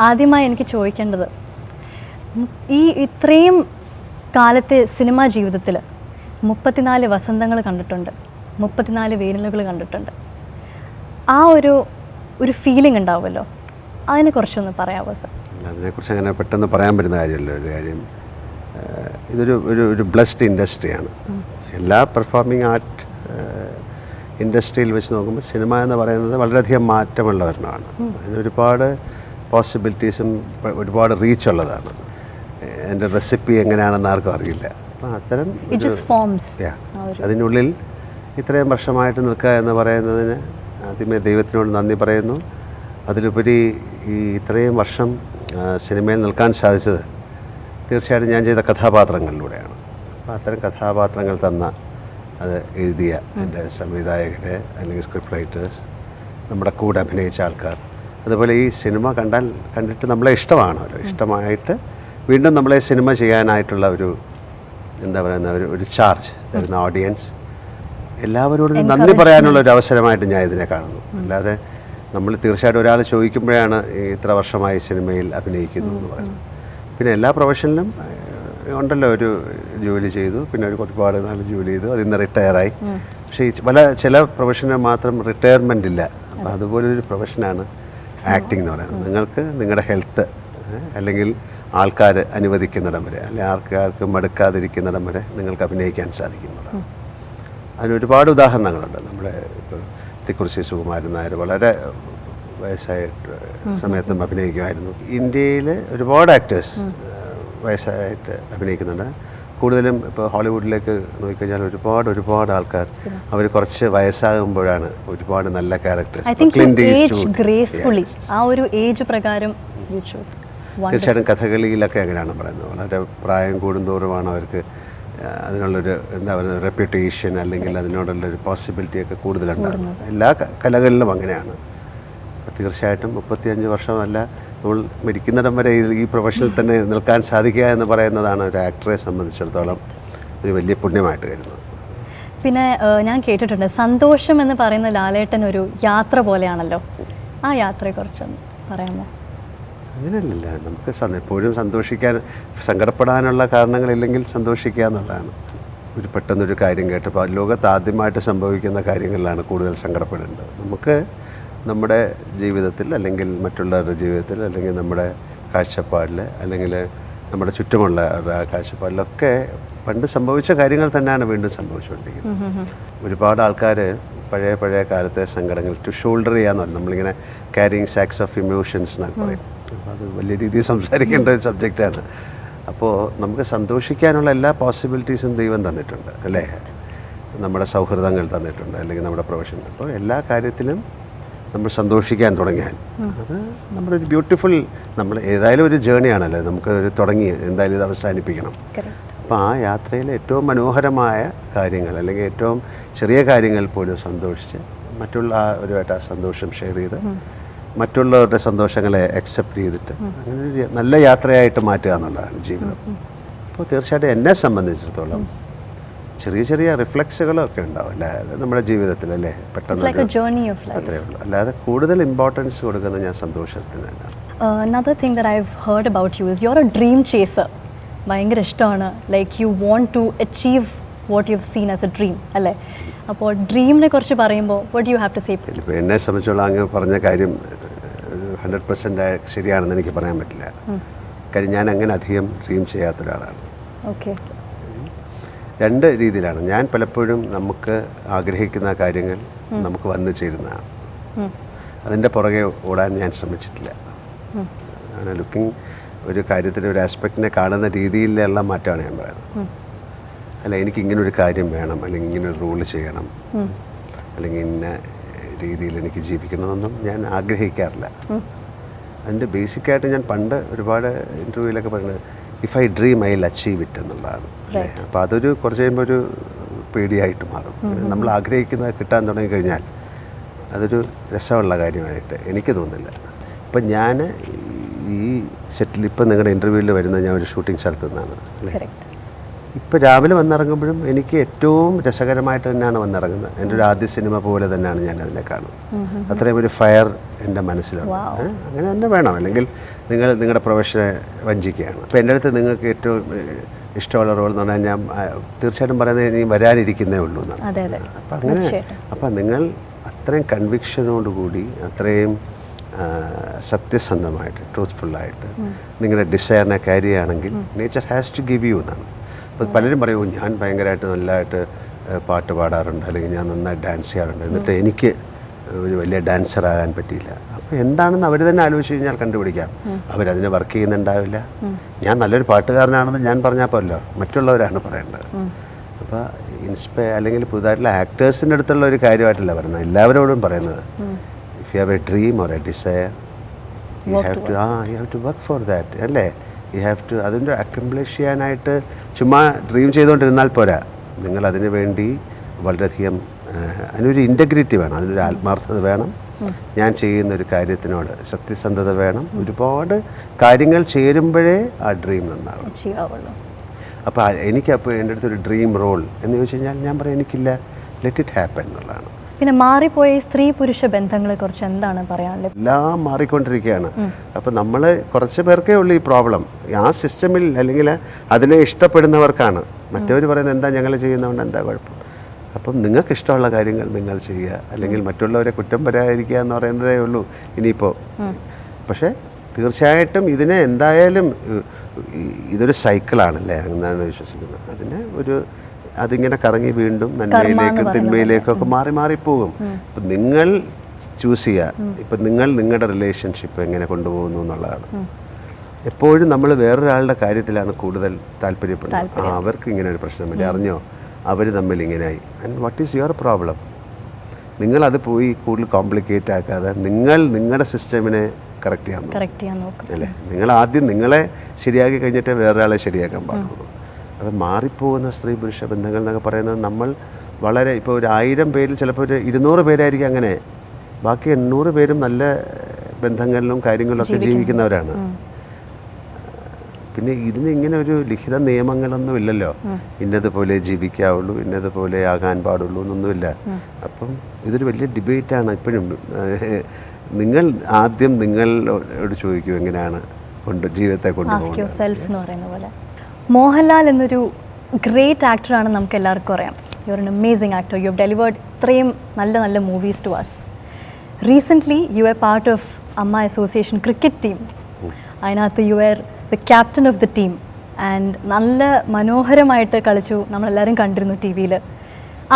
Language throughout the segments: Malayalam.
ആദ്യമായി എനിക്ക് ചോദിക്കേണ്ടത്, ഈ ഇത്രയും കാലത്തെ സിനിമാ ജീവിതത്തിൽ 34 വസന്തങ്ങൾ കണ്ടിട്ടുണ്ട്, 34 വേനലുകൾ കണ്ടിട്ടുണ്ട്. ആ ഒരു ഫീലിംഗ് ഉണ്ടാവുമല്ലോ, അതിനെക്കുറിച്ചൊന്ന് പറയാമോ സർ? അതിനെക്കുറിച്ച് അങ്ങനെ പെട്ടെന്ന് പറയാൻ പറ്റുന്ന കാര്യമല്ല. ഒരു കാര്യം, ഇതൊരു ബ്ലെസ്ഡ് ഇൻഡസ്ട്രിയാണ്. എല്ലാ പെർഫോമിംഗ് ആർട്ട് ഇൻഡസ്ട്രിയിൽ വെച്ച് നോക്കുമ്പോൾ സിനിമ എന്ന് പറയുന്നത് വളരെയധികം മാറ്റമുള്ള ഒരെണ്ണമാണ്. അതിനൊരുപാട് പോസിബിലിറ്റീസും ഒരുപാട് റീച്ച് ഉള്ളതാണ്. എൻ്റെ റെസിപ്പി എങ്ങനെയാണെന്ന് ആർക്കും അറിയില്ല. അപ്പം അത്തരം അതിനുള്ളിൽ ഇത്രയും വർഷമായിട്ട് നിൽക്കുക എന്ന് പറയുന്നതിന് ആദ്യമേ ദൈവത്തിനോട് നന്ദി പറയുന്നു. അതിലുപരി ഈ ഇത്രയും വർഷം സിനിമയിൽ നിൽക്കാൻ സാധിച്ചത് തീർച്ചയായിട്ടും ഞാൻ ചെയ്ത കഥാപാത്രങ്ങളിലൂടെയാണ്. അപ്പോൾ അത്തരം കഥാപാത്രങ്ങൾ തന്ന അത് എഴുതിയ എൻ്റെ സംവിധായകരെ അല്ലെങ്കിൽ സ്ക്രിപ്റ്റ് റൈറ്റേഴ്സ്, നമ്മുടെ കൂടെ അഭിനയിച്ച ആൾക്കാർ, അതുപോലെ ഈ സിനിമ കണ്ടിട്ട് നമ്മളെ ഇഷ്ടമാണല്ലോ, ഇഷ്ടമായിട്ട് വീണ്ടും നമ്മളെ സിനിമ ചെയ്യാനായിട്ടുള്ള എന്താ പറയുന്ന ഒരു ചാർജ് തരുന്ന ഓഡിയൻസ്, എല്ലാവരോടും നന്ദി പറയാനുള്ള ഒരു അവസരമായിട്ട് ഞാൻ ഇതിനെ കാണുന്നു. അല്ലാതെ നമ്മൾ തീർച്ചയായിട്ടും ഒരാൾ ചോദിക്കുമ്പോഴാണ് ഇത്ര വർഷമായി സിനിമയിൽ അഭിനയിക്കുന്നു എന്ന് പറയുന്നത്. പിന്നെ എല്ലാ പ്രൊഫഷനിലും ഉണ്ടല്ലോ, ഒരു ജോലി ചെയ്തു, പിന്നെ ഒരുപാട് നാൾ ജോലി ചെയ്തു, അതിൽ നിന്ന് റിട്ടയറായി. പക്ഷേ ചില പ്രൊഫഷന് മാത്രം റിട്ടയർമെൻ്റ് ഇല്ല. അപ്പോൾ അതുപോലൊരു പ്രൊഫഷനാണ് ആക്ടിംഗ് എന്ന് പറയുന്നത്. നിങ്ങൾക്ക് നിങ്ങളുടെ ഹെൽത്ത് അല്ലെങ്കിൽ ആൾക്കാർ അനുവദിക്കുന്നിടം വരെ, അല്ലെങ്കിൽ ആൾക്കാർക്ക് മടുക്കാതിരിക്കുന്നിടം വരെ നിങ്ങൾക്ക് അഭിനയിക്കാൻ സാധിക്കുന്നതാണ്. അതിനൊരുപാട് ഉദാഹരണങ്ങളുണ്ട്. നമ്മുടെ ഇപ്പോൾ തിക്കുറിശ്ശി സുകുമാരൻ നായർ വളരെ വയസ്സായിട്ട് സമയത്തും അഭിനയിക്കുമായിരുന്നു. ഇന്ത്യയിൽ ഒരുപാട് ആക്ടേഴ്സ് വയസ്സായിട്ട് അഭിനയിക്കുന്നുണ്ട്. കൂടുതലും ഇപ്പോൾ ഹോളിവുഡിലേക്ക് നോക്കിക്കഴിഞ്ഞാൽ ഒരുപാട് ആൾക്കാർ അവർ കുറച്ച് വയസ്സാകുമ്പോഴാണ് ഒരുപാട് നല്ല ക്യാരക്ടേഴ്സ്. തീർച്ചയായിട്ടും കഥകളിയിലൊക്കെ അങ്ങനെയാണ് പറയുന്നത്. വളരെ പ്രായം കൂടുന്തോറുമാണ് അവർക്ക് അതിനുള്ളൊരു എന്താ പറയുക റെപ്യൂട്ടേഷൻ അല്ലെങ്കിൽ അതിനോടുള്ളൊരു പോസിബിലിറ്റിയൊക്കെ കൂടുതലുണ്ടാകുന്നത്. എല്ലാ കലകളിലും അങ്ങനെയാണ്. തീർച്ചയായിട്ടും 35 വർഷമല്ല, നമ്മൾ മരിക്കുന്നിടം വരെ ഈ പ്രൊഫഷനിൽ തന്നെ നിൽക്കാൻ സാധിക്കുക എന്ന് പറയുന്നതാണ് ഒരു ആക്ടറെ സംബന്ധിച്ചിടത്തോളം ഒരു വലിയ പുണ്യമായിട്ട് കരുതുന്നത്. പിന്നെ ഞാൻ കേട്ടിട്ടുണ്ട്, സന്തോഷം എന്ന് പറയുന്ന ലാലേട്ടൻ ഒരു യാത്ര പോലെയാണല്ലോ, ആ യാത്രയെക്കുറിച്ചൊന്ന് പറയാമോ? അങ്ങനെയല്ല, നമുക്ക് എപ്പോഴും സന്തോഷിക്കാൻ, സങ്കടപ്പെടാനുള്ള കാരണങ്ങളില്ലെങ്കിൽ സന്തോഷിക്കുക എന്നുള്ളതാണ്. പെട്ടെന്നൊരു കാര്യം കേട്ടപ്പോൾ ലോകത്ത് ആദ്യമായിട്ട് സംഭവിക്കുന്ന കാര്യങ്ങളിലാണ് കൂടുതൽ സങ്കടപ്പെടേണ്ടത്. നമുക്ക് നമ്മുടെ ജീവിതത്തിൽ അല്ലെങ്കിൽ മറ്റുള്ളവരുടെ ജീവിതത്തിൽ അല്ലെങ്കിൽ നമ്മുടെ കാഴ്ചപ്പാടിൽ അല്ലെങ്കിൽ നമ്മുടെ ചുറ്റുമുള്ള കാഴ്ചപ്പാടിലൊക്കെ പണ്ട് സംഭവിച്ച കാര്യങ്ങൾ തന്നെയാണ് വീണ്ടും സംഭവിച്ചുകൊണ്ടിരിക്കുന്നത്. ഒരുപാട് ആൾക്കാർ പഴയ കാലത്തെ സങ്കടങ്ങൾ ഷോൾഡർ ചെയ്യാന്ന് പറയും. നമ്മളിങ്ങനെ ക്യാരിങ് സാക്സ് ഓഫ് ഇമോഷൻസ് എന്നൊക്കെ പറയും. അപ്പോൾ അത് വലിയ രീതിയിൽ സംസാരിക്കേണ്ട ഒരു സബ്ജക്റ്റാണ്. അപ്പോൾ നമുക്ക് സന്തോഷിക്കാനുള്ള എല്ലാ പോസിബിലിറ്റീസും ദൈവം തന്നിട്ടുണ്ട്, അല്ലേ? നമ്മുടെ സൗഹൃദങ്ങൾ തന്നിട്ടുണ്ട്, അല്ലെങ്കിൽ നമ്മുടെ പ്രൊഫഷൻ. അപ്പോൾ എല്ലാ കാര്യത്തിലും നമ്മൾ സന്തോഷിക്കാൻ തുടങ്ങിയാൽ അത് നമ്മുടെ ഒരു ബ്യൂട്ടിഫുൾ, നമ്മൾ ഏതായാലും ഒരു ജേണിയാണല്ലോ, നമുക്ക് എന്തായാലും ഇത് അവസാനിപ്പിക്കണം. അപ്പോൾ ആ യാത്രയിൽ ഏറ്റവും മനോഹരമായ കാര്യങ്ങൾ അല്ലെങ്കിൽ ഏറ്റവും ചെറിയ കാര്യങ്ങൾ പോലും സന്തോഷിച്ച് മറ്റുള്ളവരുമായിട്ട് ആ സന്തോഷം ഷെയർ ചെയ്ത് മറ്റുള്ളവരുടെ സന്തോഷങ്ങളെ അക്സെപ്റ്റ് ചെയ്തിട്ട് അങ്ങനെ ഒരു നല്ല യാത്രയായിട്ട് മാറ്റുക എന്നുള്ളതാണ് ജീവിതം. അപ്പോൾ തീർച്ചയായിട്ടും എന്നെ സംബന്ധിച്ചിടത്തോളം ചെറിയ റിഫ്ലക്സുകളൊക്കെ ഉണ്ടാവും അല്ലേ നമ്മുടെ ജീവിതത്തിൽ, അല്ലേ? പെട്ടെന്ന് അത്രയേ ഉള്ളൂ. അല്ലാതെ കൂടുതൽ ഇമ്പോർട്ടൻസ് കൊടുക്കുന്നത് ഞാൻ സന്തോഷത്തിന് തന്നെയാണ്. Another thing that I've heard about you is you're a dream chaser. ഭയങ്കര ഇഷ്ടമാണ്, like you want to achieve what you have seen as a dream, അല്ലേ? അപ്പോൾ ഡ്രീമിനെ കുറിച്ച് പറയുമ്പോൾ what you have to say? ഇപ്പോൾ എന്നെ സംബന്ധിച്ചുള്ള അങ്ങ് പറഞ്ഞ കാര്യം 100% ശരിയാണെന്ന് എനിക്ക് പറയാൻ പറ്റില്ല. കാര്യം ഞാൻ അങ്ങനെ അധികം ഡ്രീം ചെയ്യാത്ത ഒരാളാണ്. ഓക്കെ. രണ്ട് രീതിയിലാണ്. ഞാൻ പലപ്പോഴും നമുക്ക് ആഗ്രഹിക്കുന്ന കാര്യങ്ങൾ നമുക്ക് വന്നു ചേരുന്നതാണ്. അതിൻ്റെ പുറകെ ഓടാൻ ഞാൻ ശ്രമിച്ചിട്ടില്ല. അങ്ങനെ ലുക്കിംഗ് ഒരു കാര്യത്തിൻ്റെ ഒരു ആസ്പെക്റ്റിനെ കാണുന്ന രീതിയിലുള്ള മാറ്റമാണ് ഞാൻ പറയുന്നത്. അല്ല, എനിക്ക് ഇങ്ങനൊരു കാര്യം വേണം, അല്ലെങ്കിൽ ഇങ്ങനൊരു റൂള് ചെയ്യണം, അല്ലെങ്കിൽ ഇന്ന രീതിയിൽ എനിക്ക് ജീവിക്കണമെന്നൊന്നും ഞാൻ ആഗ്രഹിക്കാറില്ല. അതിൻ്റെ ബേസിക്കായിട്ട് ഞാൻ പണ്ട് ഒരുപാട് ഇൻ്റർവ്യൂവിലൊക്കെ പറയുന്നത് if I dream I will achieve it എന്നുള്ളതാണ്. അപ്പോൾ അതൊരു കുറച്ച് കഴിയുമ്പോൾ ഒരു പേടിയായിട്ട് മാറും. നമ്മൾ ആഗ്രഹിക്കുന്നത് കിട്ടാൻ തുടങ്ങിക്കഴിഞ്ഞാൽ അതൊരു രസമുള്ള കാര്യമായിട്ട് എനിക്ക് തോന്നുന്നില്ല. ഇപ്പം ഞാൻ ഈ സെറ്റിൽ ഇപ്പം നിങ്ങളുടെ ഇൻ്റർവ്യൂവിൽ വരുന്നത് ഞാൻ ഒരു ഷൂട്ടിംഗ് സ്ഥലത്തു നിന്നാണ്, അല്ലേ? ഇപ്പോൾ രാവിലെ വന്നിറങ്ങുമ്പോഴും എനിക്ക് ഏറ്റവും രസകരമായിട്ട് തന്നെയാണ് വന്നിറങ്ങുന്നത്. എൻ്റെ ഒരു ആദ്യ സിനിമ പോലെ തന്നെയാണ് ഞാൻ അതിനെ കാണുന്നത്. അത്രയും ഒരു ഫയർ എൻ്റെ മനസ്സിലുണ്ട്. അങ്ങനെ തന്നെ വേണം, അല്ലെങ്കിൽ നിങ്ങളുടെ പ്രൊഫഷനെ വഞ്ചിക്കുകയാണ്. അപ്പോൾ എൻ്റെ അടുത്ത് നിങ്ങൾക്ക് ഏറ്റവും ഇഷ്ടമുള്ള റോൾ എന്ന് പറഞ്ഞാൽ ഞാൻ തീർച്ചയായിട്ടും പറയുന്നത് ഇനി വരാനിരിക്കുന്നേ ഉള്ളൂ എന്നാണ്. അപ്പം അങ്ങനെ അപ്പം നിങ്ങൾ അത്രയും കൺവിക്ഷനോടുകൂടി അത്രയും സത്യസന്ധമായിട്ട് ട്രൂത്ത്ഫുള്ളായിട്ട് നിങ്ങളുടെ ഡിസയറിനെ ക്യാരി ചെയ്യുകയാണെങ്കിൽ nature has to give you എന്നാണ്. അപ്പോൾ പലരും പറയും ഞാൻ ഭയങ്കരമായിട്ട് നല്ലതായിട്ട് പാട്ട് പാടാറുണ്ട്, അല്ലെങ്കിൽ ഞാൻ നന്നായി ഡാൻസ് ചെയ്യാറുണ്ട്, എന്നിട്ട് എനിക്ക് ഒരു വലിയ ഡാൻസറാകാൻ പറ്റിയില്ല. അപ്പോൾ എന്താണെന്ന് അവർ തന്നെ ആലോചിച്ച് കഴിഞ്ഞാൽ കണ്ടുപിടിക്കാം. അവരതിന് വർക്ക് ചെയ്യുന്നുണ്ടാവില്ല. ഞാൻ നല്ലൊരു പാട്ടുകാരനാണെന്ന് ഞാൻ പറഞ്ഞാൽ പോലല്ലോ, മറ്റുള്ളവരാണ് പറയേണ്ടത്. അപ്പോൾ അല്ലെങ്കിൽ പുതുതായിട്ടുള്ള ആക്ടേഴ്സിൻ്റെ അടുത്തുള്ള ഒരു കാര്യമായിട്ടല്ല പറയുന്നത്, എല്ലാവരോടും പറയുന്നത്. If you have a dream or a desire, you have to work for that, അല്ലേ? യു ഹാവ് ടു അതിൻ്റെ അക്കംപ്ലിഷ് ചെയ്യാനായിട്ട് ചുമ്മാ ഡ്രീം ചെയ്തുകൊണ്ടിരുന്നാൽ പോരാ. നിങ്ങൾ അതിനു വേണ്ടി വളരെയധികം അതിനൊരു ഇൻറ്റഗ്രിറ്റി വേണം, അതിനൊരു ആത്മാർത്ഥത വേണം. ഞാൻ ചെയ്യുന്ന ഒരു കാര്യത്തിനോട് സത്യസന്ധത വേണം. ഒരുപാട് കാര്യങ്ങൾ ചേരുമ്പോഴേ ആ ഡ്രീം നന്നാവും. അപ്പോൾ എനിക്കപ്പോൾ എൻ്റെ അടുത്തൊരു ഡ്രീം റോൾ എന്ന് ചോദിച്ചു കഴിഞ്ഞാൽ ഞാൻ പറയും എനിക്കില്ല, ലെറ്റ് ഇറ്റ് ഹാപ്പൻ എന്നുള്ളതാണ്. പിന്നെ മാറിപ്പോയ സ്ത്രീ പുരുഷ ബന്ധങ്ങളെ കുറിച്ച് എന്താണ് പറയാനുള്ളത്? എല്ലാം മാറിക്കൊണ്ടിരിക്കുകയാണ്. അപ്പോൾ നമ്മൾ കുറച്ച് പേർക്കേ ഉള്ളൂ ഈ പ്രോബ്ലം. ആ സിസ്റ്റമിൽ അല്ലെങ്കിൽ അതിനെ ഇഷ്ടപ്പെടുന്നവർക്കാണ്. മറ്റവർ പറയുന്നത് എന്താ ഞങ്ങൾ ചെയ്യുന്നതുകൊണ്ട് എന്താ കുഴപ്പം. അപ്പം നിങ്ങൾക്ക് ഇഷ്ടമുള്ള കാര്യങ്ങൾ നിങ്ങൾ ചെയ്യുക, അല്ലെങ്കിൽ മറ്റുള്ളവരെ കുറ്റം പറയാതിരിക്കുക എന്ന് പറയുന്നതേ ഉള്ളൂ ഇനിയിപ്പോൾ. പക്ഷേ തീർച്ചയായിട്ടും ഇതിനെ എന്തായാലും ഇതൊരു സൈക്കിളാണല്ലേ, എന്നാണ് വിശ്വസിക്കുന്നത്. അതിങ്ങനെ കറങ്ങി വീണ്ടും നന്മയിലേക്കും തിന്മയിലേക്കും ഒക്കെ മാറിപ്പോകും. അപ്പം നിങ്ങൾ ചൂസ് ചെയ്യുക, ഇപ്പം നിങ്ങളുടെ റിലേഷൻഷിപ്പ് എങ്ങനെ കൊണ്ടുപോകുന്നു എന്നുള്ളതാണ്. എപ്പോഴും നമ്മൾ വേറൊരാളുടെ കാര്യത്തിലാണ് കൂടുതൽ താല്പര്യപ്പെടുന്നത്. അവർക്ക് ഇങ്ങനെ ഒരു പ്രശ്നം പറ്റി, അറിഞ്ഞോ അവർ തമ്മിൽ ഇങ്ങനെയായി, and what is your problem? നിങ്ങളത് പോയി കൂടുതൽ കോംപ്ലിക്കേറ്റ് ആക്കാതെ നിങ്ങളുടെ സിസ്റ്റമിനെ കറക്റ്റ് ചെയ്യാൻ നോക്കും, അല്ലേ? നിങ്ങൾ ആദ്യം നിങ്ങളെ ശരിയാക്കി കഴിഞ്ഞിട്ടേ വേറൊരാളെ ശരിയാക്കാൻ പാടുള്ളൂ. അപ്പം മാറിപ്പോകുന്ന സ്ത്രീ പുരുഷ ബന്ധങ്ങൾ എന്നൊക്കെ പറയുന്നത് നമ്മൾ വളരെ ഇപ്പോൾ ഒരു 1000 പേരിൽ ചിലപ്പോൾ ഒരു 200 പേരായിരിക്കും അങ്ങനെ, ബാക്കി 800 പേരും നല്ല ബന്ധങ്ങളിലും കാര്യങ്ങളിലൊക്കെ ജീവിക്കുന്നവരാണ്. പിന്നെ ഇതിന് ഇങ്ങനെ ഒരു ലിഖിത നിയമങ്ങളൊന്നും ഇല്ലല്ലോ, ഇന്നതുപോലെ ജീവിക്കാവുള്ളൂ, ഇന്നതുപോലെ ആകാൻ പാടുള്ളൂ എന്നൊന്നുമില്ല. അപ്പം ഇതൊരു വലിയ ഡിബേറ്റാണ് ഇപ്പോഴും. നിങ്ങൾ ആദ്യം നിങ്ങളോട് ചോദിക്കൂ എങ്ങനെയാണ് ജീവിതത്തെ കൊണ്ടുപോകുന്നത്. മോഹൻലാൽ എന്നൊരു ഗ്രേറ്റ് ആക്ടറാണ്, നമുക്ക് എല്ലാവർക്കും അറിയാം. You are an amazing actor. You have delivered ഇത്രയും നല്ല movies to us. Recently you are part of AMMA association cricket team. അതിനകത്ത് you are the captain of the team and നല്ല മനോഹരമായിട്ട് കളിച്ചു, നമ്മളെല്ലാവരും കണ്ടിരുന്നു ടി വിയിൽ.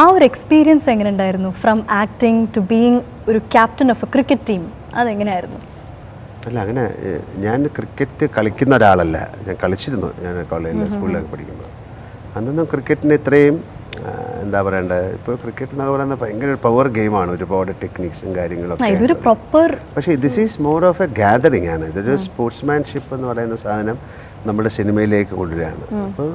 ആ ഒരു എക്സ്പീരിയൻസ് എങ്ങനെ ഉണ്ടായിരുന്നു, ഫ്രം ആക്ടിങ് ടു ബീയിങ് ഒരു captain of a cricket team? അതെങ്ങനെയായിരുന്നു? അല്ല, അങ്ങനെ ഞാൻ ക്രിക്കറ്റ് കളിക്കുന്ന ഒരാളല്ല. ഞാൻ കളിച്ചിരുന്നു, ഞാൻ കോളേജിൽ സ്കൂളിലൊക്കെ പഠിക്കുമ്പോൾ. അന്നൊന്നും ക്രിക്കറ്റിന് ഇത്രയും എന്താ പറയണ്ടത്. ഇപ്പോൾ ക്രിക്കറ്റ് എന്നൊക്കെ പറയുന്നത് ഭയങ്കര ഒരു പവർ ഗെയിമാണ്, ഒരുപാട് ടെക്നിക്സും കാര്യങ്ങളൊക്കെ. പക്ഷേ this is more of A gathering ആണ്. ഇതൊരു സ്പോർട്സ്മാൻഷിപ്പ് എന്ന് പറയുന്ന സാധനം നമ്മുടെ സിനിമയിലേക്ക് കൊണ്ടുവരികയാണ്. അപ്പോൾ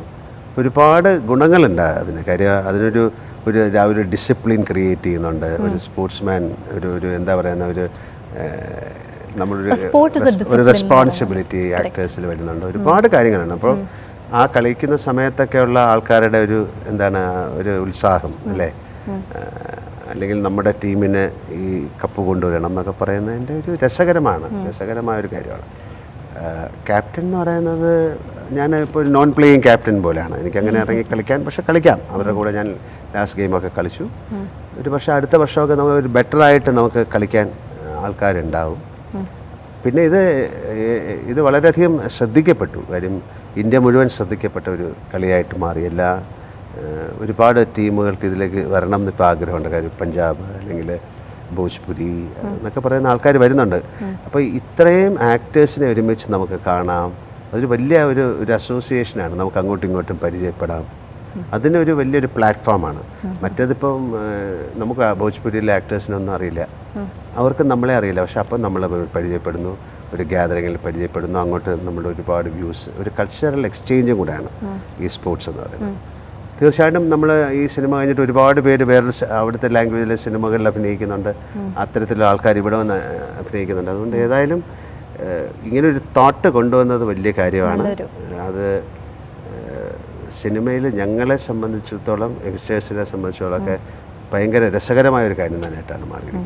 ഒരുപാട് ഗുണങ്ങളുണ്ട് അതിന്. കാര്യം അതിനൊരു ഡിസിപ്ലിൻ ക്രിയേറ്റ് ചെയ്യുന്നുണ്ട്. ഒരു സ്പോർട്സ്മാൻ ഒരു എന്താ പറയുന്ന ഒരു റെസ്പോൺസിബിലിറ്റി ആക്ടേഴ്സിൽ വരുന്നുണ്ട്. ഒരുപാട് കാര്യങ്ങളുണ്ട്. അപ്പോൾ ആ കളിക്കുന്ന സമയത്തൊക്കെയുള്ള ആൾക്കാരുടെ ഒരു ഉത്സാഹം, അല്ലേ? അല്ലെങ്കിൽ നമ്മുടെ ടീമിന് ഈ കപ്പ് കൊണ്ടുവരണം എന്നൊക്കെ പറയുന്നതിൻ്റെ ഒരു രസകരമായ ഒരു കാര്യമാണ്. ക്യാപ്റ്റൻ എന്ന് പറയുന്നത് ഞാൻ ഇപ്പോൾ നോൺ പ്ലേയിങ് ക്യാപ്റ്റൻ പോലെയാണ്. എനിക്കങ്ങനെ ഇറങ്ങി കളിക്കാൻ, പക്ഷേ കളിക്കാം. അവരുടെ കൂടെ ഞാൻ ലാസ്റ്റ് ഗെയിമൊക്കെ കളിച്ചു. പക്ഷേ അടുത്ത വർഷമൊക്കെ നമുക്ക് ഒരു ബെറ്ററായിട്ട് നമുക്ക് കളിക്കാൻ ആൾക്കാരുണ്ടാവും. പിന്നെ ഇത് വളരെയധികം ശ്രദ്ധിക്കപ്പെട്ടു. കാര്യം ഇന്ത്യ മുഴുവൻ ശ്രദ്ധിക്കപ്പെട്ട ഒരു കളിയായിട്ട് മാറി. ഒരുപാട് ടീമുകൾക്ക് ഇതിലേക്ക് വരണം എന്നിപ്പോൾ ആഗ്രഹമുണ്ട്. കാര്യം പഞ്ചാബ് അല്ലെങ്കിൽ ഭോജ്പുരി എന്നൊക്കെ പറയുന്ന ആൾക്കാർ വരുന്നുണ്ട്. അപ്പോൾ ഇത്രയും ആക്ടേഴ്സിനെ ഒരുമിച്ച് നമുക്ക് കാണാം. അതൊരു വലിയ ഒരു അസോസിയേഷനാണ്. നമുക്ക് അങ്ങോട്ടും ഇങ്ങോട്ടും പരിചയപ്പെടാം. അതിനൊരു വലിയൊരു പ്ലാറ്റ്ഫോമാണ്. മറ്റേതിപ്പം നമുക്ക് ഭോജ്പുരിയിലെ ആക്ടേഴ്സിനൊന്നും അറിയില്ല, അവർക്ക് നമ്മളെ അറിയില്ല. പക്ഷെ അപ്പം നമ്മൾ പരിചയപ്പെടുന്നു, ഒരു ഗ്യാതറിങ്ങിൽ പരിചയപ്പെടുന്നു, അങ്ങോട്ട് നമ്മുടെ ഒരുപാട് വ്യൂസ്, ഒരു കൾച്ചറൽ എക്സ്ചേഞ്ചും കൂടെയാണ് ഈ സ്പോർട്സ് എന്ന് പറയുന്നത്. തീർച്ചയായിട്ടും നമ്മൾ ഈ സിനിമ കഴിഞ്ഞിട്ട് ഒരുപാട് പേര് അവിടുത്തെ ലാംഗ്വേജിലെ സിനിമകളിൽ അഭിനയിക്കുന്നുണ്ട്. അത്തരത്തിലുള്ള ആൾക്കാർ ഇവിടെ വന്ന് അഭിനയിക്കുന്നുണ്ട്. അതുകൊണ്ട് ഏതായാലും ഇങ്ങനൊരു തോട്ട് കൊണ്ടുവന്നത് വലിയ കാര്യമാണ്. അത് സിനിമയിൽ ഞങ്ങളെ സംബന്ധിച്ചിടത്തോളം യങ്സ്റ്റേഴ്സിനെ സംബന്ധിച്ചിടത്തോളം ഒക്കെ ഭയങ്കര രസകരമായൊരു കാര്യം തന്നെയായിട്ടാണ് മാറിയത്.